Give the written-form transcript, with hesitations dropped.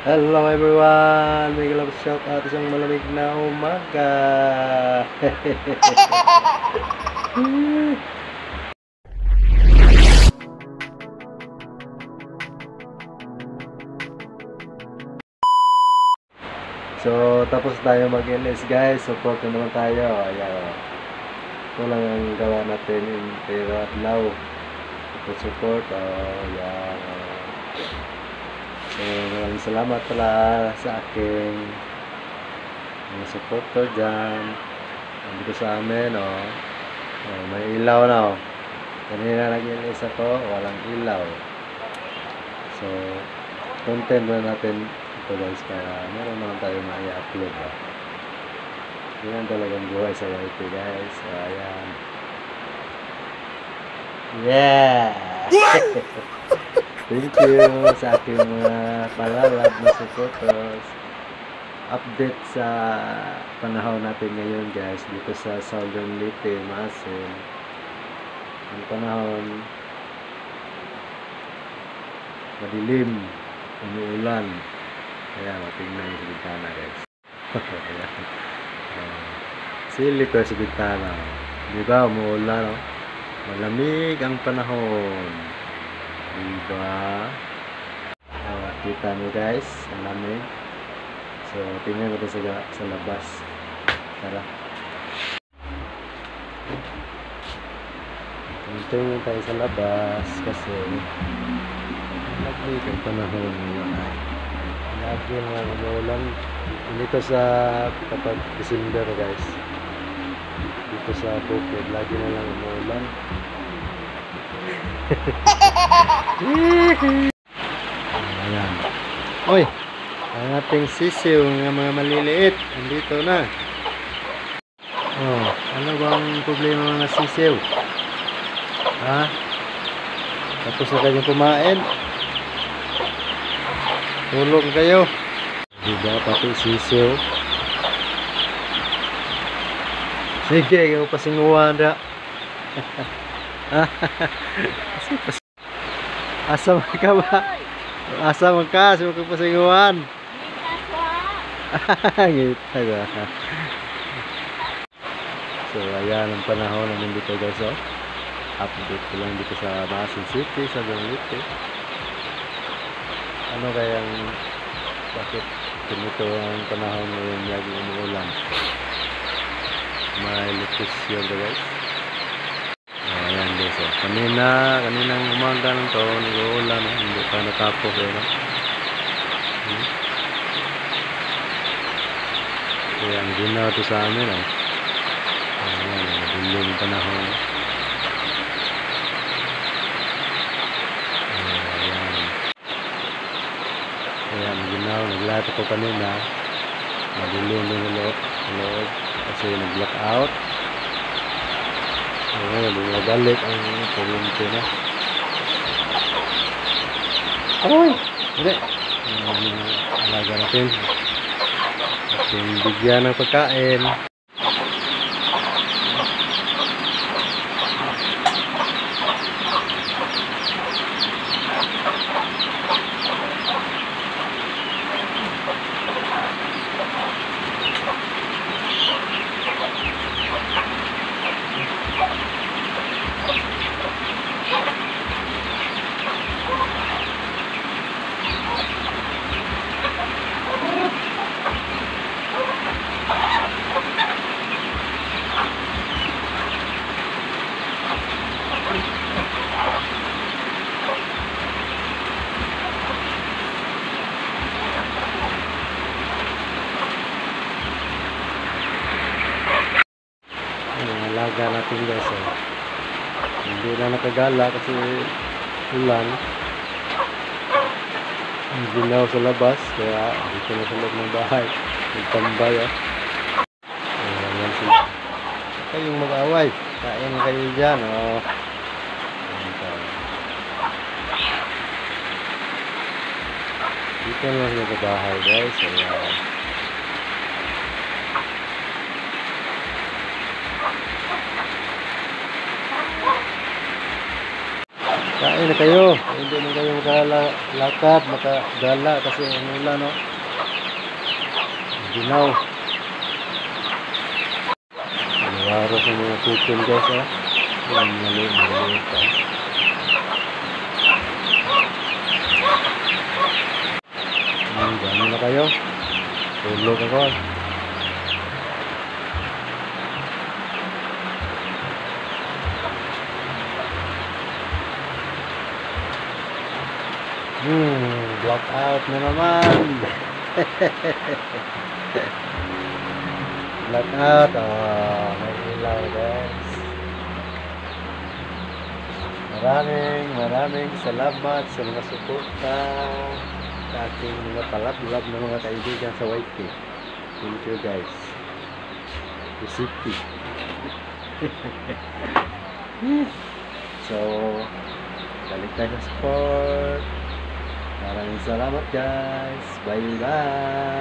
Hello everyone! May galap shout out isang malamig na umaga! So, tapos tayo mag-LS guys. Support na naman tayo. Ayan. Ito lang ang gawa natin in pero adlaw. Support. Ayan. So, maraming salamat pala sa aking mga supporter dyan. Nandito sa amin, may ilaw na, Kanina nag-ilis ako, walang ilaw. So, content na natin ito guys, para meron naman tayo ma-i-upload. Yan talagang buhay sa YT guys. So, ayan. Yeah! Thank you sa aking mga palalab na supporters. Update sa panahon natin ngayon guys dito sa Southern Leyte, Maasin. Ang panahon madilim, umuulan. Kaya tingnan sa bintana guys. Silip ko sa bintana. Di ba umuulan, malamig ang panahon. Diba? Kita nyo guys, ang lamig. So, tingnan natin sa labas. Tara. Tingnan tayo sa labas kasi lamig ang panahon ngayon. Lagi mga umuulan. Dito sa kapag December guys. Dito sa Bukid, lagi na lang umuulan. Ayan. Oy, ang ating sisiw ng mga maliliit nandito na. Ano bang problema mga sisiw? Ha? Tapos na kayong kumain? Tulog kayo? Diba pati sisiw? Sige, kayo pasinguhan na. Asa ka ba? Asa ka? Asa ka pasinguhan? Ngita ka. So ayan ang panahon namin dito guys. Update ko lang dito sa Maasin City, sa Leyte. Ano kayang bakit ganito ang panahon ngayon lagi umuulan? May location guys. Ayan guys, kaninang umaga lang to, nag-uulan, hindi pa natapos Kaya ang ginawa to sa amin ayan, dilim yung panahon. Kaya ang ginawa, naglato ko kanina, madilim yung loob kasi nag-blackout. Ngayon, bumabalik ang kuryente na. Aroy! Hindi. Alaga natin. Ating bigyan ng pagkain. Alaga natin guys hindi na nakagala kasi ulan, ginaw sa labas kaya dito na sa loob ng bahay nagtambay ayan sila, kayong mag-away, kain kayo dyan dito na sila sa bahay guys. Kain na kayo. Hindi na kayo makalakad, makagala kasi ang ulan, no? Ginaw. Waro sa mga tutol guys, ha? Yan, maliit, ha? Gano'n na kayo. Tulog ako. Blackout na naman. Blackout. Oh, may ilaw guys. Maraming salamat sa mga suporta sa ating mga palab-lab na mga kaibigan sa YT. Thank you guys. Recipe. So, balik tayo sa support. Maraming salamat guys. Bye bye.